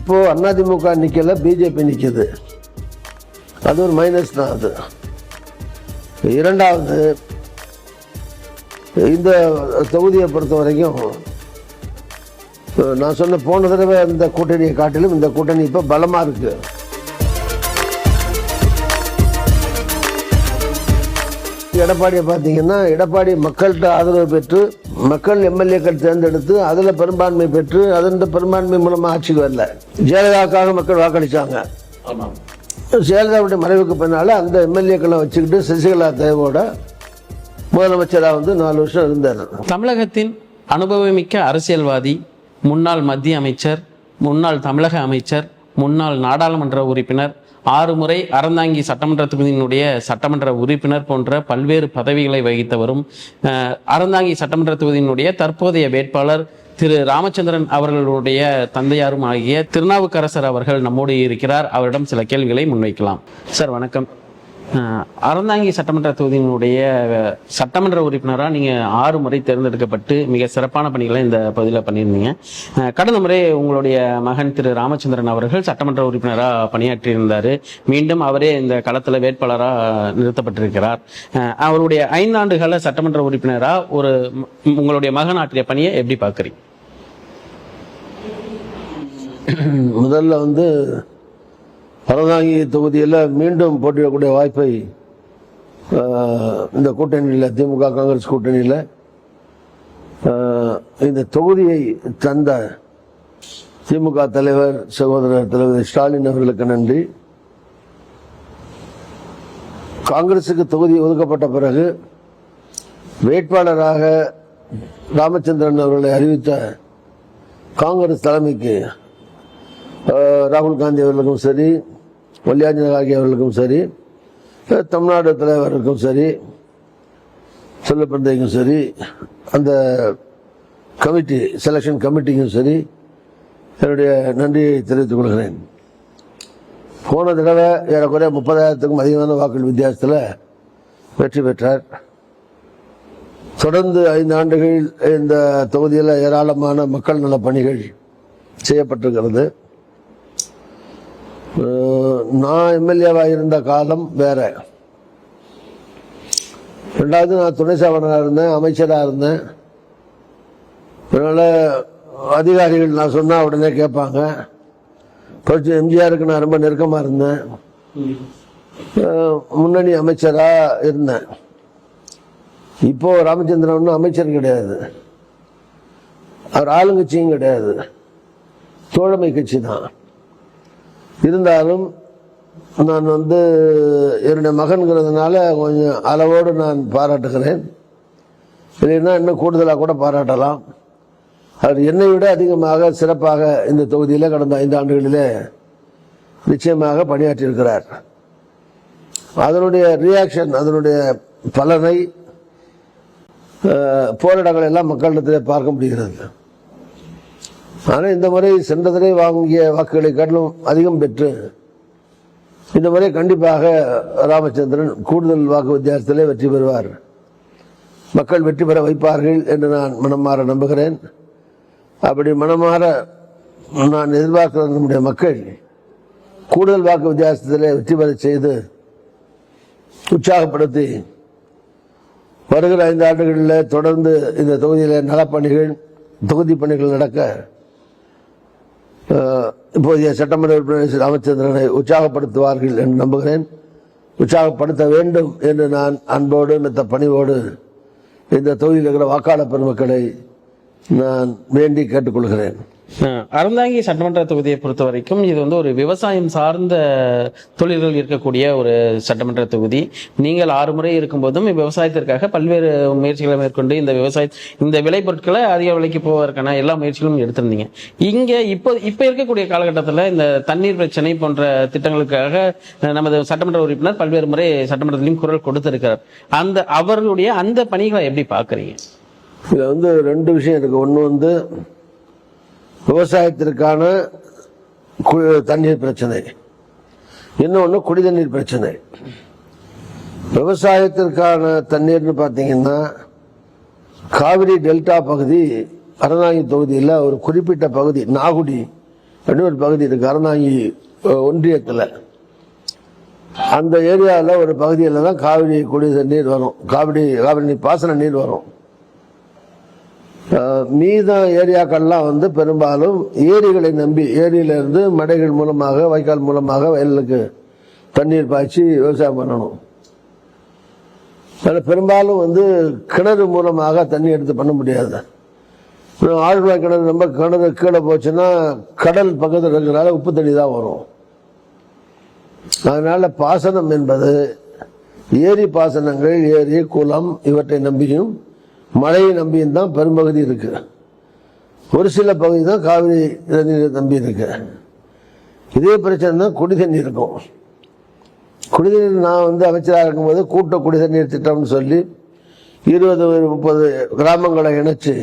இப்போ அதிமுக நிக்கல, பிஜேபி நிக்குது. அது ஒரு மைனஸ் தான். அது இரண்டாவது, இந்த தொகுதியை பொறுத்த வரைக்கும் நான் சொன்ன போன தடவை இந்த கூட்டணியை காட்டிலும் இந்த கூட்டணி இப்போ பலமாக இருக்கு. எடப்பாடியை பார்த்தீங்கன்னா, எடப்பாடி மக்கள்கிட்ட ஆதரவு பெற்று மக்கள் எம்எல்ஏக்கள் தேர்ந்தெடுத்து அதில் பெரும்பான்மை பெற்று அதன் பெரும்பான்மை மூலமாக ஆட்சிக்கு வரல. ஜெயலலிதாவுக்காக மக்கள் வாக்களித்தாங்க. ஜெயலலிதாவுடைய மறைவுக்கு பின்னால் அந்த எம்எல்ஏக்களை வச்சுக்கிட்டு சசிகலா தேவோட முதலமைச்சராக 4 வருஷம் இருந்தார். தமிழகத்தின் அனுபவமிக்க அரசியல்வாதி, முன்னாள் மத்திய அமைச்சர், முன்னாள் தமிழக அமைச்சர், முன்னாள் நாடாளுமன்ற உறுப்பினர், 6 முறை அறந்தாங்கி சட்டமன்ற தொகுதியினுடைய சட்டமன்ற உறுப்பினர் போன்ற பல்வேறு பதவிகளை வகித்தவரும், அறந்தாங்கி சட்டமன்ற தொகுதியினுடைய தற்போதைய வேட்பாளர் திரு ராமச்சந்திரன் அவர்களுடைய தந்தையாரும் ஆகிய திருநாவுக்கரசர் அவர்கள் நம்மோடு இருக்கிறார். அவரிடம் சில கேள்விகளை முன்வைக்கலாம். சார் வணக்கம். அறந்தாங்கி சட்டமன்ற தொகுதியினுடைய சட்டமன்ற உறுப்பினராக நீங்கள் 6 முறை தேர்ந்தெடுக்கப்பட்டு மிக சிறப்பான பணிகளை இந்த பகுதியில் பண்ணியிருந்தீங்க. கடந்த முறை உங்களுடைய மகன் திரு ராமச்சந்திரன் அவர்கள் சட்டமன்ற உறுப்பினராக பணியாற்றியிருந்தார். மீண்டும் அவரே இந்த களத்தில் வேட்பாளராக நிறுத்தப்பட்டிருக்கிறார். அவருடைய 5 ஆண்டுகால சட்டமன்ற உறுப்பினராக உங்களுடைய மகன் ஆற்றிய பணியை எப்படி பார்க்குறீங்க? முதல்ல அறந்தாங்கி தொகுதியில் மீண்டும் போட்டியிடக்கூடிய வாய்ப்பை இந்த கூட்டணியில், திமுக காங்கிரஸ் கூட்டணியில் இந்த தொகுதியை தந்த திமுக தலைவர் சகோதரர் தலைவர் ஸ்டாலின் அவர்களுக்கு நன்றி. காங்கிரசுக்கு தொகுதி ஒதுக்கப்பட்ட பிறகு வேட்பாளராக ராமச்சந்திரன் அவர்களை அறிவித்த காங்கிரஸ் தலைமைக்கு ராகுல் காந்தி அவர்களுக்கும் சரி, மல்லிகார்ஜுன கார்கே அவர்களுக்கும் சரி, தமிழ்நாடு தலைவருக்கும் சரி, செல்லப்பிரந்தைக்கும் சரி, அந்த கமிட்டி செலெக்ஷன் கமிட்டிக்கும் சரி என்னுடைய நன்றியை தெரிவித்துக் கொள்கிறேன். போன தடவை ஏறக்குறைய 30,000க்கும் அதிகமான வாக்குகள் வித்தியாசத்தில் வெற்றி பெற்றார். தொடர்ந்து 5 ஆண்டுகள் இந்த தொகுதியில் ஏராளமான மக்கள் நல பணிகள் செய்யப்பட்டிருக்கிறது. நான் எம்எல்ஏவாக இருந்த காலம் வேற. ரெண்டாவது, நான் துணை சாவனராக இருந்தேன், அமைச்சராக இருந்தேன். அதனால அதிகாரிகள் நான் சொன்னால் உடனே கேட்பாங்க. எம்ஜிஆருக்கு நான் ரொம்ப நெருக்கமாக இருந்தேன், முன்னணி அமைச்சராக இருந்தேன். இப்போ ராமச்சந்திரன் அமைச்சர் கிடையாது, அவர் ஆளுங்கட்சியும் கிடையாது, தோழமை கட்சி தான். இருந்தாலும் நான் என்னுடைய மகன்கிறதுனால கொஞ்சம் அளவோடு நான் பாராட்டுகிறேன். இல்லைன்னா இன்னும் கூடுதலாக கூட பாராட்டலாம். அவர் என்னை விட அதிகமாக சிறப்பாக இந்த தொகுதியில் கடந்த 5 ஆண்டுகளிலே நிச்சயமாக பணியாற்றியிருக்கிறார். அதனுடைய ரியாக்ஷன், அதனுடைய பலனை போராட்டங்கள் எல்லாம் மக்களிடத்தில் பார்க்க முடிகிறது. ஆனால் இந்த முறை சென்ற தடவை வாங்கிய வாக்குகளை காட்டிலும் அதிகம் பெற்று இந்த முறை கண்டிப்பாக ராமச்சந்திரன் கூடுதல் வாக்கு வித்தியாசத்திலே வெற்றி பெறுவார். மக்கள் வெற்றி பெற வைப்பார்கள் என்று நான் மனமாற நம்புகிறேன். அப்படி மனமாற நான் எதிர்பார்க்கிற நம்முடைய மக்கள் கூடுதல் வாக்கு வித்தியாசத்திலே வெற்றி பெற செய்து உற்சாகப்படுத்தி வருகிற 5 ஆண்டுகளில் தொடர்ந்து இந்த தொகுதியில் நலப்பணிகள், தொகுதி பணிகள் நடக்க இப்போதைய சட்டமன்ற உறுப்பினர் ராமச்சந்திரனை உற்சாகப்படுத்துவார்கள் என்று நம்புகிறேன். உற்சாகப்படுத்த வேண்டும் என்று நான் அன்போடு மித்த பணிவோடு இந்த தொகுதியில் இருக்கிற வாக்காளர் பெருமக்களை நான் வேண்டி கேட்டுக்கொள்கிறேன். அறந்தாங்கி சட்டமன்ற தொகுதியை பொறுத்த வரைக்கும் இது ஒரு விவசாயம் சார்ந்த தொழில்கள் இருக்கக்கூடிய ஒரு சட்டமன்ற தொகுதி. நீங்கள் 6 முறை இருக்கும்போதும் விவசாயத்திற்காக பல்வேறு முயற்சிகளை மேற்கொண்டு இந்த விளைபொருட்களை அதிக விலைக்கு போவதற்கான எல்லா முயற்சிகளும் எடுத்திருந்தீங்க. இங்க இப்ப இருக்கக்கூடிய காலகட்டத்தில் இந்த தண்ணீர் பிரச்சனை போன்ற திட்டங்களுக்காக நமது சட்டமன்ற உறுப்பினர் பல்வேறு முறை சட்டமன்றத்திலையும் குரல் கொடுத்திருக்கிறார். அவர்களுடைய அந்த பணிகளை எப்படி பாக்குறீங்க? இதுல 2 விஷயம் இருக்கு. ஒன்று விவசாயத்திற்கான தண்ணீர் பிரச்சனை, இன்னொன்று குடிதண்ணீர் பிரச்சனை. விவசாயத்திற்கான தண்ணீர்னு பார்த்தீங்கன்னா, காவிரி டெல்டா பகுதி அறந்தாங்கி தொகுதியில் ஒரு குறிப்பிட்ட பகுதி, நாகுடி இன்னொரு பகுதி இருக்கு அறந்தாங்கி ஒன்றியத்தில். அந்த ஏரியாவில் ஒரு பகுதியில் தான் காவிரி குடிநீர் நீர் வரும், காவிரி நீர் பாசன நீர் வரும். மீத ஏரியாக்கள்லாம் வந்து பெரும்பாலும் ஏரிகளை நம்பி, ஏரியிலிருந்து மடைகள் மூலமாக வாய்க்கால் மூலமாக வயலுக்கு தண்ணீர் பாய்ச்சி விவசாயம் பண்ணணும். அதில் பெரும்பாலும் வந்து கிணறு மூலமாக தண்ணி எடுத்து பண்ண முடியாது. ஆழ்வாய் கிணறு ரொம்ப கிணறு கீழே போச்சுன்னா கடல் பக்கத்தில் இருக்கிறனால உப்பு தண்ணி தான் வரும். அதனால பாசனம் என்பது ஏரி பாசனங்கள், ஏரி குளம் இவற்றை நம்பியும் மழையை நம்பியும் தான் பெரும்பகுதி இருக்கு. ஒரு சில பகுதி தான் காவிரி நீரை நம்பி இருக்கு. இதே பிரச்சனை தான் குடிதண்ணீர் இருக்கும். குடிநீர் நான் வந்து அமைச்சராக இருக்கும்போது கூட்ட குடிநீர் திட்டம்னு சொல்லி 20-30 கிராமங்களை இணைச்சு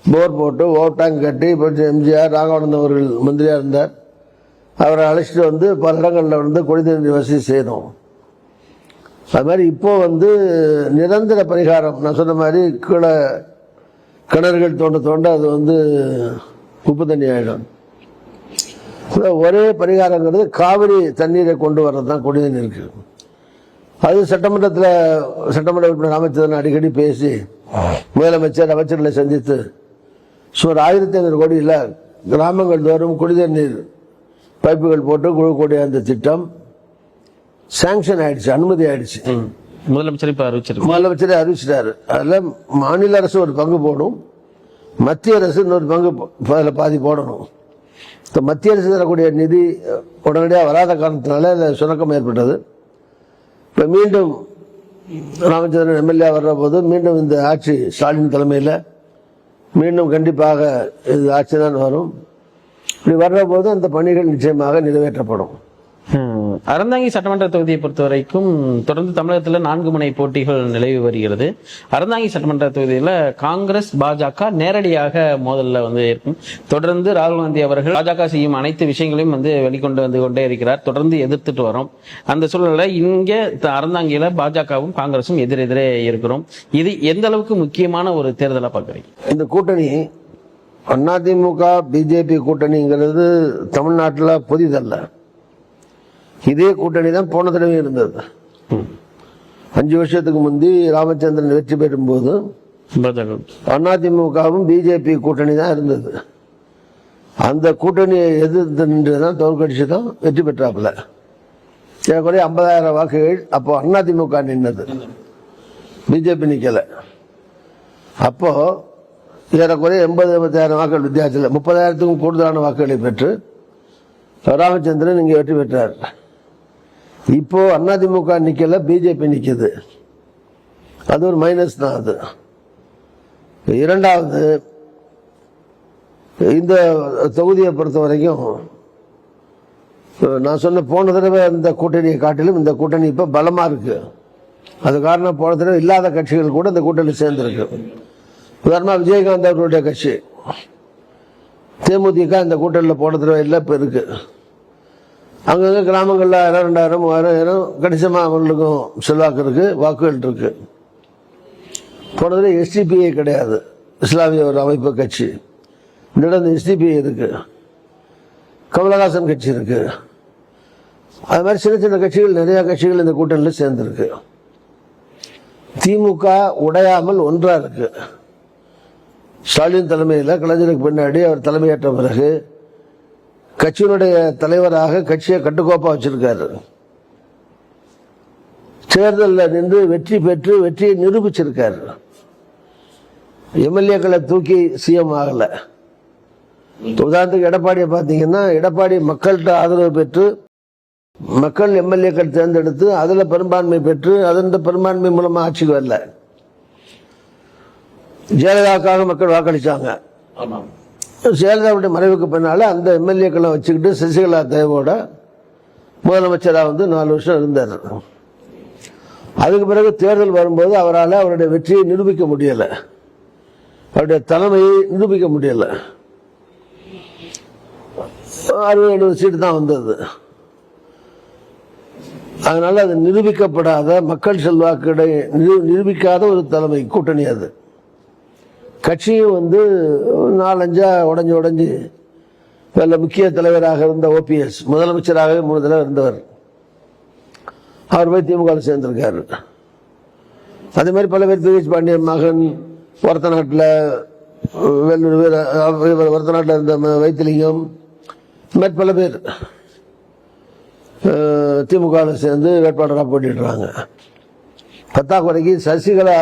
போர் போட்டு ஓட்டாங் கட்டி எம்ஜிஆர் ராகவானந்தம் அவர்கள் மந்திரியா இருந்தார். அவரை அழைச்சிட்டு வந்து பல இடங்களில் வந்து குடிநீர் வசதி செய்யணும். அது மாதிரி இப்போ வந்து நிரந்தர பரிகாரம், நான் சொன்ன மாதிரி கீழே கிணறுகள் தோண்ட அது வந்து உப்பு தண்ணி ஆகிடும். ஒரே பரிகாரங்கிறது காவிரி தண்ணீரை கொண்டு வர்றது தான் குடிநீருக்கு. அது சட்டமன்ற உறுப்பினர் ராமச்சந்திரன் அடிக்கடி பேசி முதலமைச்சர் அமைச்சர்களை சந்தித்து சுமார் 1500 கோடியில் கிராமங்கள் தோறும் குடிநீர் பைப்புகள் போட்டு கொடுக்கக்கூடிய அந்த திட்டம் சாங்ஷன் ஆயிடுச்சு, அனுமதி ஆயிடுச்சு. முதலமைச்சரே அறிவிச்சிட்டாரு. அதில் மாநில அரசு ஒரு பங்கு போடும், மத்திய அரசு இன்னொரு பங்கு அதில் பாதி போடணும். இப்போ மத்திய அரசு தரக்கூடிய நிதி உடனடியாக வராத காரணத்தினால அதில் சுணக்கம் ஏற்பட்டது. இப்போ மீண்டும் ராமச்சந்திரன் எம்எல்ஏ வர்ற போது மீண்டும் இந்த ஆட்சி ஸ்டாலின் தலைமையில் மீண்டும் கண்டிப்பாக இது ஆட்சி தான் வரும். இப்படி வர்ற போது அந்த பணிகள் நிச்சயமாக நிறைவேற்றப்படும். அறந்தாங்கி சட்டமன்ற தொகுதியை பொறுத்த வரைக்கும் தொடர்ந்து தமிழகத்தில் 4 முனை போட்டிகள் நிலவி வருகிறது. அறந்தாங்கி சட்டமன்ற தொகுதியில் காங்கிரஸ் பாஜக நேரடியாக மோதலில் வந்து இருக்கும். தொடர்ந்து ராகுல் காந்தி அவர்கள் பாஜக செய்யும் அனைத்து விஷயங்களையும் வந்து வெளிக்கொண்டு வந்து கொண்டே இருக்கிறார், தொடர்ந்து எதிர்த்துட்டு வரோம். அந்த சூழலில் இங்கே அறந்தாங்கியில பாஜகவும் காங்கிரஸும் எதிரெதிரே இருக்கிறோம். இது எந்த அளவுக்கு முக்கியமான ஒரு தேர்தலாக பார்க்குறீங்க? இந்த கூட்டணி அதிமுக பிஜேபி கூட்டணிங்கிறது தமிழ்நாட்டில் புதிதல்ல. இதே கூட்டணி தான் போன தடவை இருந்தது. 5 வருஷத்துக்கு முந்தி ராமச்சந்திரன் வெற்றி பெறும் போது அதிமுகவும் பிஜேபி கூட்டணி தான் இருந்தது. அந்த கூட்டணியை எதிர்த்து நின்றுதான் தோற்கடிச்சு தான் வெற்றி பெற்றாப்புல. ஏறக்குறைய 50,000 வாக்குகள் அப்போ அதிமுக நின்னது, பிஜேபி நிக்கல. அப்போ ஏறக்குறைய 80,000 வாக்குகள் வித்தியாசத்தில் 30,000க்கும் கூடுதலான வாக்குகளை பெற்று ராமச்சந்திரன் இங்கே வெற்றி பெற்றார். இப்போ அதிமுக நிக்கல, பிஜேபி நிக்குது. அது ஒரு மைனஸ் தான். அது இரண்டாவது, இந்த தொகுதியை பொறுத்த வரைக்கும் நான் சொன்ன போன தடவை இந்த கூட்டணியை காட்டிலும் இந்த கூட்டணி இப்ப பலமா இருக்கு. அது காரணம் போன தடவை இல்லாத கட்சிகள் கூட இந்த கூட்டணி சேர்ந்திருக்கு. உதாரணமா விஜயகாந்த் அவர்களுடைய கட்சி தேமுதிக இந்த கூட்டணியில் போன தடவை இல்லை, இப்ப இருக்கு. அங்கங்க கிராமங்கள்ல 2,000 3,000 கணிசமா அவர்களுக்கும் செல்வாக்கு இருக்கு, வாக்குகள் இருக்கு. போனதுல எஸ்டிபிஐ கிடையாது, இஸ்லாமிய ஒரு அமைப்பு கட்சி. இந்த எஸ்டிபிஐ இருக்கு, கமலஹாசன் கட்சி இருக்கு. அது மாதிரி சின்ன சின்ன கட்சிகள், நிறைய கட்சிகள் இந்த கூட்டணியில் சேர்ந்திருக்கு. திமுக உடையாமல் ஒன்றா இருக்கு. ஸ்டாலின் தலைமையில் கலைஞருக்கு பின்னாடி அவர் தலைமையேற்ற பிறகு கட்சியினுடைய தலைவராக கட்சியை கட்டுக்கோப்பா வச்சிருக்காரு. தேர்தலில் நின்று வெற்றி பெற்று வெற்றியை நிரூபிச்சிருக்காரு. எம்எல்ஏக்களை தூக்கி சிஎம் ஆகல. உதாரணத்துக்கு எடப்பாடியை பார்த்தீங்கன்னா, எடப்பாடி மக்கள்கிட்ட ஆதரவு பெற்று மக்கள் எம்எல்ஏக்கள் தேர்ந்தெடுத்து அதுல பெரும்பான்மை பெற்று அதன் பெரும்பான்மை மூலமா ஆட்சிக்கு வரல. ஜெயலலிதாவுக்காக மக்கள் வாக்களிச்சாங்க. ஜெயலலிதாவுடைய மறைவுக்கு பின்னால அந்த எம்எல்ஏக்களை வச்சுக்கிட்டு சசிகலா தேவோட முதலமைச்சராக வந்து 4 வருஷம் இருந்தார். அதுக்கு பிறகு தேர்தல் வரும்போது அவரால் அவருடைய வெற்றியை நிரூபிக்க முடியல, அவருடைய தலைமையை நிரூபிக்க முடியல. 60-70 சீட்டு தான் வந்தது. அதனால அது நிரூபிக்கப்படாத, மக்கள் செல்வாக்கு நிரூபிக்காத ஒரு தலைமை கூட்டணி. அது கட்சியும் வந்து 4-5 உடைஞ்சு நல்ல முக்கிய தலைவராக இருந்த ஓபிஎஸ் முதலமைச்சராகவே 3 தடவை இருந்தவர். அவர் போய் திமுக சேர்ந்திருக்காரு. அதே மாதிரி பல பேர் திருச்சி பாண்டியன் மகன், ஒரத்த நாட்டில் ஒரத்த நாட்டில் இருந்த வைத்திலிங்கம், இந்த மாதிரி பல பேர் திமுக சேர்ந்து வேட்பாளராக போட்டிடுறாங்க. பத்தாக்குறைக்கு சசிகலா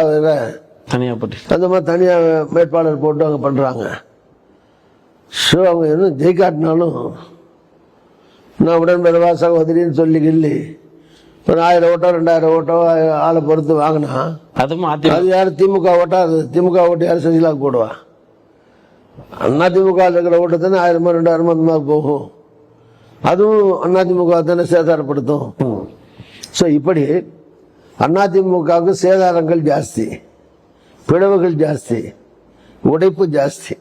தனியாக போட்டி அந்த மாதிரி தனியாக வேட்பாளர் போட்டு அவங்க பண்ணுறாங்க. ஸோ அவங்க இன்னும் ஜெயிக்காட்டினாலும் நான் உடன்பெறவா சகோதரின்னு சொல்லி கிள்ளி ஒரு 1000 ஓட்டோ 2000 ஓட்டோ ஆளை பொறுத்து வாங்கினா அது யார் திமுக ஓட்டா? அது திமுக ஓட்டு யார் சசிகலாவுக்கு போடுவா? அதிமுக இருக்கிற ஓட்டு தானே 1000 2000 அந்த மாதிரி போகும். அதுவும் அதிமுக தானே சேதாரப்படுத்தும். ஸோ இப்படி அதிமுகவுக்கு சேதாரங்கள் ஜாஸ்தி, பிளவுகள் ஜாஸ்தி, உடைப்பு ஜாஸ்தி.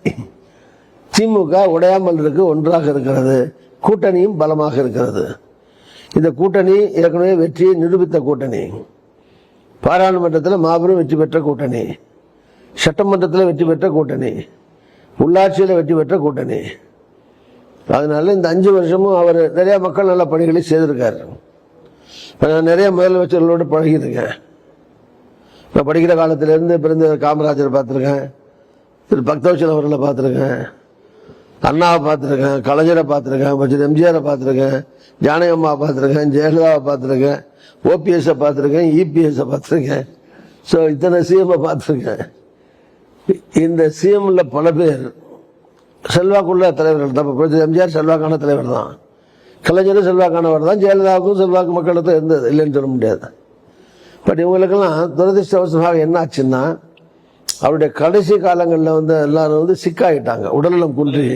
திமுக உடையாமல் இருக்கு, ஒன்றாக இருக்கிறது, கூட்டணியும் பலமாக இருக்கிறது. இந்த கூட்டணி ஏற்கனவே வெற்றியை நிரூபித்த கூட்டணி, பாராளுமன்றத்தில் மாபெரும் வெற்றி பெற்ற கூட்டணி, சட்டமன்றத்தில் வெற்றி பெற்ற கூட்டணி, உள்ளாட்சியில் வெற்றி பெற்ற கூட்டணி. அதனால இந்த 5 வருஷமும் அவர் நிறைய மக்கள் நல்ல பணிகளை செய்திருக்காரு. நான் நிறைய முதலமைச்சர்களோடு பழகியிருக்கேன். நான் படிக்கிற காலத்திலேருந்து பிறந்த காமராஜரை பார்த்துருக்கேன், திரு பக்தவச்சல் அவர்களை பார்த்துருக்கேன், அண்ணாவை பார்த்துருக்கேன், கலைஞரை பார்த்துருக்கேன், கொஞ்சம் எம்ஜிஆரை பார்த்துருக்கேன், ஜானகம்மா பார்த்துருக்கேன், ஜெயலலிதாவை பார்த்துருக்கேன், ஓபிஎஸ்ஸை பார்த்துருக்கேன், இபிஎஸ்ஸை பார்த்துருக்கேன். ஸோ இத்தனை சிஎம்ஐ பார்த்துருக்கேன். இந்த சிஎம்ல பல பேர் செல்வாக்குள்ள தலைவர்கள் தான். எம்ஜிஆர் செல்வாக்கான தலைவர் தான், கலைஞரும் செல்வாக்கானவர் தான், ஜெயலலிதாவுக்கும் செல்வாக்கு மக்களுக்கு இருந்தது, இல்லைன்னு சொல்ல முடியாது. பட் இவங்களுக்கெல்லாம் துரதிருஷ்டவசமாக என்ன ஆச்சுன்னா, அவருடைய கடைசி காலங்களில் எல்லாரும் சிக்காயிட்டாங்க, உடல்நலம் குன்றி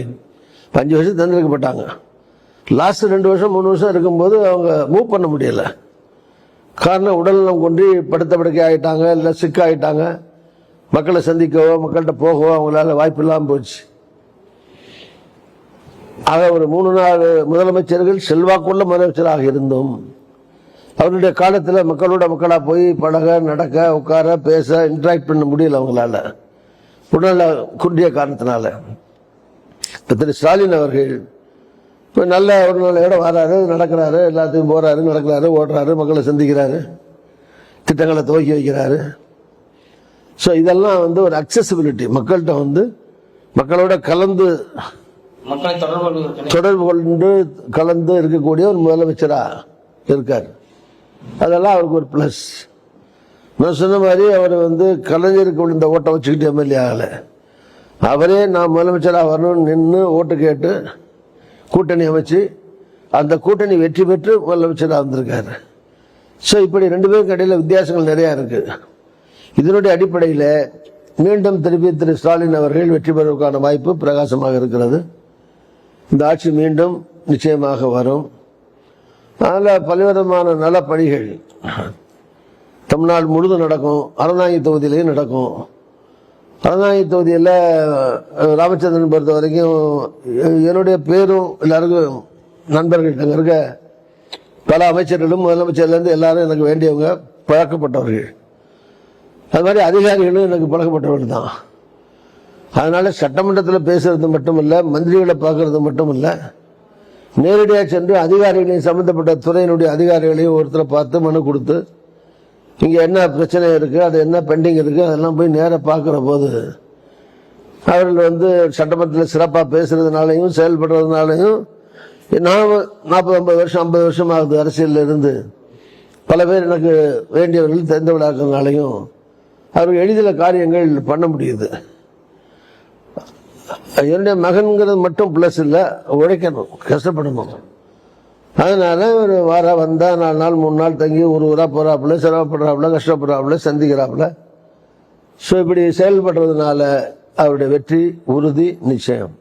5 வருஷம் தந்திருக்கப்பட்டாங்க. லாஸ்ட் 2 வருஷம் 3 வருஷம் இருக்கும்போது அவங்க மூவ் பண்ண முடியல. காரணம் உடல்நலம் குன்றி படுத்த படுக்கை ஆகிட்டாங்க, இல்லை சிக்காயிட்டாங்க. மக்களை சந்திக்கவோ மக்கள்கிட்ட போகவோ அவங்களால வாய்ப்பு இல்லாமல் போச்சு. ஆக ஒரு 3-4 முதலமைச்சர்கள் செல்வாக்குள்ள முதலமைச்சராக இருந்தும் அவருடைய காலத்தில் மக்களோட மக்களாக போய் பழக, நடக்க, உட்கார, பேச, இன்ட்ராக்ட் பண்ண முடியல அவங்களால, உடல்நல குன்றிய காரணத்தினால. திரு ஸ்டாலின் அவர்கள் இப்போ நல்ல ஒரு நல்ல வராரு, நடக்கிறாரு, எல்லாத்தையும் போறாரு, நடக்கிறாரு, ஓடுறாரு, மக்களை சந்திக்கிறாரு, திட்டங்களை துவக்கி வைக்கிறாரு. ஸோ இதெல்லாம் ஒரு அக்சசிபிலிட்டி, மக்கள்கிட்ட மக்களோட கலந்து மக்களை தொடர்பு கொண்டு கலந்து இருக்கக்கூடிய ஒரு முதலமைச்சராக இருக்கார். அதெல்லாம் அவருக்கு ஒரு பிளஸ். நான் சொன்ன மாதிரி அவர் கலைஞருக்கு விழுந்த ஓட்டை வச்சுக்கிட்டு எம்எல்ஏ ஆகலை. அவரே நான் முதலமைச்சராக வரணும்னு நின்று ஓட்டு கேட்டு கூட்டணி அமைச்சு அந்த கூட்டணி வெற்றி பெற்று முதலமைச்சராக வந்திருக்காரு. ஸோ இப்படி 2 பேருக்கு இடையில வித்தியாசங்கள் நிறையா இருக்கு. இதனுடைய அடிப்படையில் மீண்டும் திருப்பி திரு ஸ்டாலின் அவர்கள் வெற்றி பெறுவதற்கான வாய்ப்பு பிரகாசமாக இருக்கிறது. இந்த ஆட்சி மீண்டும் நிச்சயமாக வரும். அதில் பலவிதமான நல பணிகள் தமிழ்நாடு முழுதும் நடக்கும். அறந்தாங்கி தொகுதியிலையும் நடக்கும். அறந்தாங்கி தொகுதியில் ராமச்சந்திரன் பொறுத்த வரைக்கும் என்னுடைய பேரும் எல்லாருக்கும் நண்பர்கள், அங்கே இருக்க பல அமைச்சர்களும் முதலமைச்சர்லேருந்து எல்லாரும் எனக்கு வேண்டியவங்க, பழக்கப்பட்டவர்கள். அது மாதிரி அதிகாரிகளும் எனக்கு பழக்கப்பட்டவர்கள் தான். அதனால சட்டமன்றத்தில் பேசுறது மட்டும் இல்லை, மந்திரிகளை பார்க்கறது மட்டும் இல்லை, நேரடியாக சென்று அதிகாரிகளையும் சம்பந்தப்பட்ட துறையினுடைய அதிகாரிகளையும் ஒருத்தரை பார்த்து மனு கொடுத்து இங்கே என்ன பிரச்சனை இருக்குது, அது என்ன பெண்டிங் இருக்குது, அதெல்லாம் போய் நேராக பார்க்குற போது அவர்கள் சட்டமன்றத்தில் சிறப்பாக பேசுறதுனாலையும் செயல்படுறதுனாலையும் நான் 40-50 வருஷம் 50 வருஷம் ஆகுது அரசியலில் இருந்து, பல பேர் எனக்கு வேண்டியவர்கள் தெரிந்தவர்களாக்கிறதுனாலையும் அவர்கள் எளிதில் காரியங்கள் பண்ண முடியுது. என்னுடைய மகன்கிறது மட்டும் பிளஸ் இல்லை, உழைக்கணும், கஷ்டப்படணும். அதனால ஒரு வாரம் வந்தால் 4 நாள் 3 நாள் தங்கி ஒரு ஊராக போகிறாப்புல, சிரமப்படுறாப்புல, கஷ்டப்படுறாப்புல, சந்திக்கிறாப்புல. ஸோ இப்படி செயல்படுறதுனால அவருடைய வெற்றி உறுதி, நிச்சயம்.